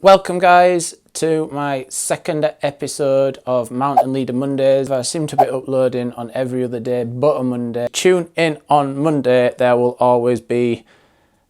Welcome guys to my second episode of Mountain Leader Mondays. I seem to be uploading on every other day but a Monday. Tune in on Monday, there will always be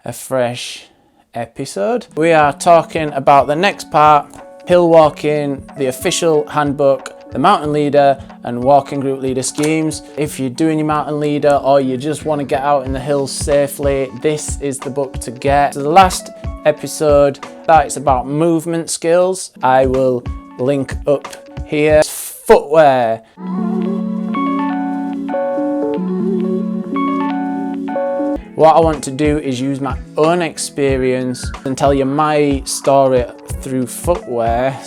a fresh episode. We are talking about the next part, hill walking, the official handbook, the mountain leader and walking group leader schemes. If you're doing your mountain leader or you just want to get out in the hills safely, this is the book to get. So the last episode, that's about movement skills. I will link up here. Footwear. What I want to do is use my own experience and tell you my story through footwear.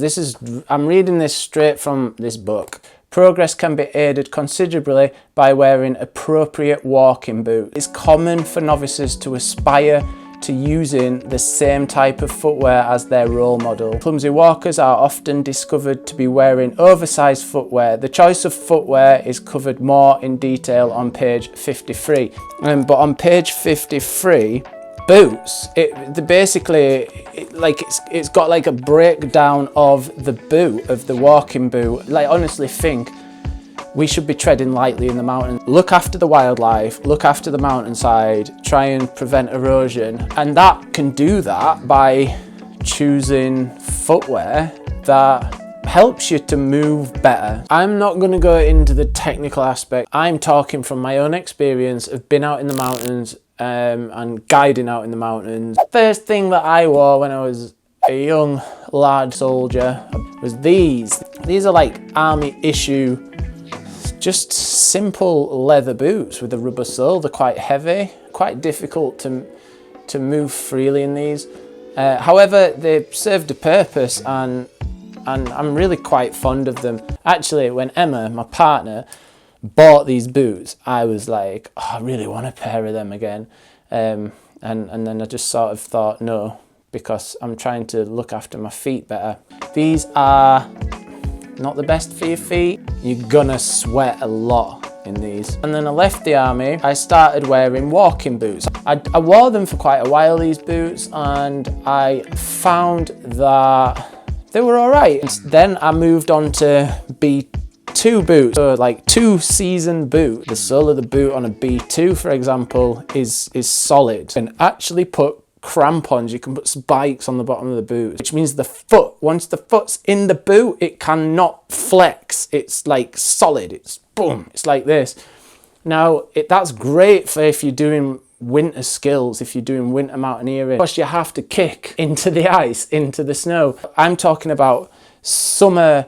I'm reading this straight from this book. Progress can be aided considerably by wearing appropriate walking boots. It's common for novices to aspire to using the same type of footwear as their role model. Clumsy walkers are often discovered to be wearing oversized footwear. The choice of footwear is covered more in detail on page 53. But on page 53, boots, it's got like a breakdown of the boot, of the walking boot. Like, honestly think we should be treading lightly in the mountains. Look after the wildlife, look after the mountainside, try and prevent erosion. And that can do that by choosing footwear that helps you to move better. I'm not going to go into the technical aspect. I'm talking from my own experience of being out in the mountains and guiding out in the mountains. First thing that I wore when I was a young lad soldier was these. These are like army issue, just simple leather boots with a rubber sole. They're quite heavy, quite difficult to move freely in these. However, they served a purpose and I'm really quite fond of them. Actually, when Emma, my partner, bought these boots, I was like, oh, I really want a pair of them again. And then I just sort of thought, no, because I'm trying to look after my feet better. These are not the best for your feet. You're gonna sweat a lot in these. And then I left the army. I started wearing walking boots. I wore them for quite a while, these boots, and I found that they were all right. And then I moved on to B2 boots, so like 2-season boot. The sole of the boot on a B2, for example, is solid. And actually put crampons, you can put spikes on the bottom of the boot, which means the foot, once the foot's in the boot, it cannot flex. It's like solid, it's boom, it's like this. Now, that's great for if you're doing winter skills, if you're doing winter mountaineering. Of course, you have to kick into the ice, into the snow. I'm talking about summer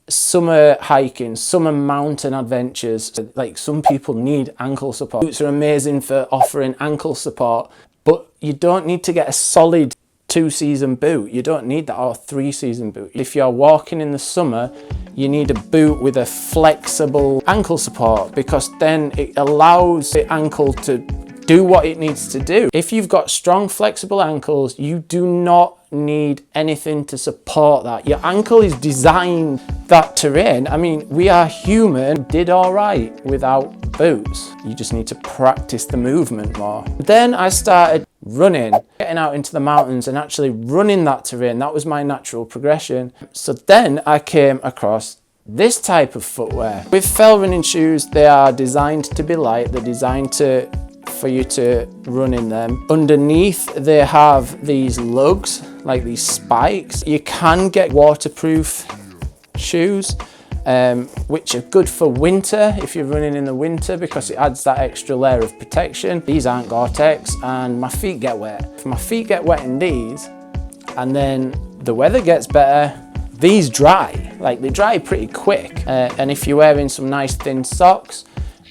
hiking, summer mountain adventures. Like, some people need ankle support. Boots are amazing for offering ankle support, but you don't need to get a solid 2-season boot. You don't need that, or 3-season boot. If you're walking in the summer, you need a boot with a flexible ankle support, because then it allows the ankle to do what it needs to do. If you've got strong, flexible ankles, you do not need anything to support that. Your ankle is designed that terrain. I mean, we are human, did all right without boots. You just need to practice the movement more. Then I started running, getting out into the mountains and actually running that terrain. That was my natural progression. So then I came across this type of footwear. With fell running shoes, they are designed to be light. They're designed for you to run in them. Underneath, they have these lugs, like these spikes. You can get waterproof shoes, which are good for winter, if you're running in the winter, because it adds that extra layer of protection. These aren't Gore-Tex, and my feet get wet. If my feet get wet in these, and then the weather gets better, these dry. Like, they dry pretty quick. And if you're wearing some nice thin socks,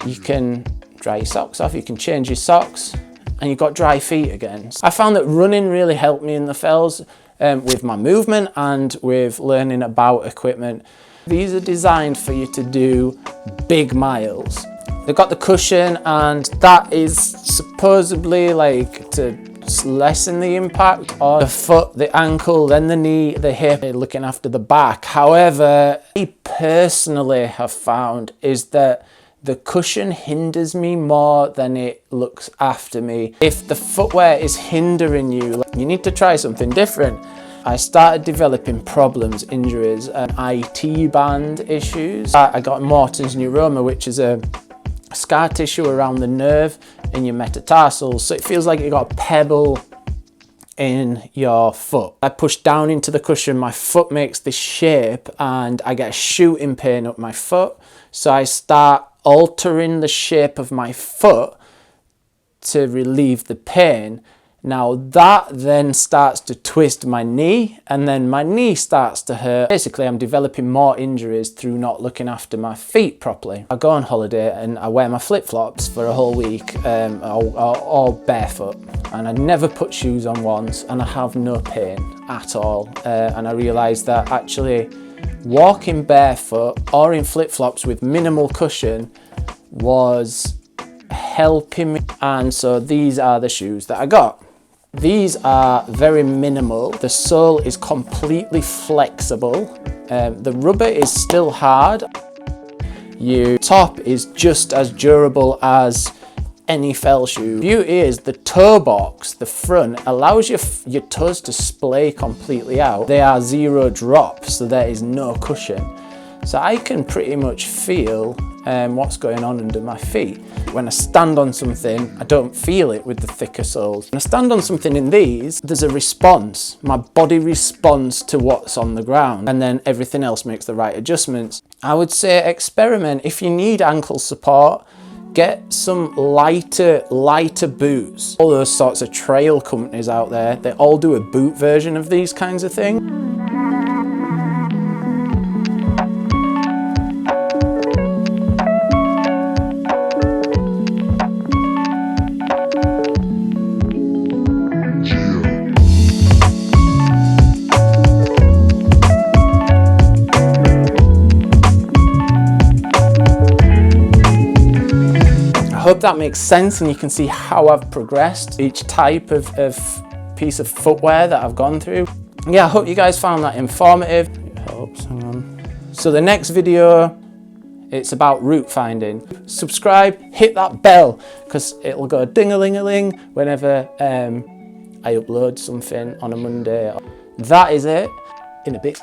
you can dry your socks off, you can change your socks, and you've got dry feet again. I found that running really helped me in the fells with my movement and with learning about equipment. These are designed for you to do big miles. They've got the cushion, and that is supposedly like to lessen the impact on the foot, the ankle, then the knee, the hip, looking after the back. However, I personally have found is that the cushion hinders me more than it looks after me. If the footwear is hindering you, you need to try something different. I started developing problems, injuries, and IT band issues. I got Morton's neuroma, which is a scar tissue around the nerve in your metatarsals. So it feels like you got a pebble in your foot. I push down into the cushion, my foot makes this shape, and I get a shooting pain up my foot. So I start altering the shape of my foot to relieve the pain. Now that then starts to twist my knee, and then my knee starts to hurt. Basically, I'm developing more injuries through not looking after my feet properly. I go on holiday and I wear my flip-flops for a whole week, all barefoot, and I never put shoes on once, and I have no pain at all. And I realised that actually walking barefoot or in flip-flops with minimal cushion was helping me. And so these are the shoes that I got. These are very minimal. The sole is completely flexible. The rubber is still hard. Your top is just as durable as any fell shoe. The beauty is the toe box, the front, allows your toes to splay completely out. They are zero drop, so there is no cushion. So I can pretty much feel what's going on under my feet. When I stand on something, I don't feel it with the thicker soles. When I stand on something in these, there's a response. My body responds to what's on the ground, and then everything else makes the right adjustments. I would say experiment. If you need ankle support, get some lighter boots. All those sorts of trail companies out there, they all do a boot version of these kinds of things. I hope that makes sense and you can see how I've progressed each type of piece of footwear that I've gone through. Yeah, I hope you guys found that informative. Hang on. So the next video, it's about route finding. Subscribe, hit that bell, because it'll go ding-a-ling-a-ling whenever I upload something on a Monday. That is it. In a bit.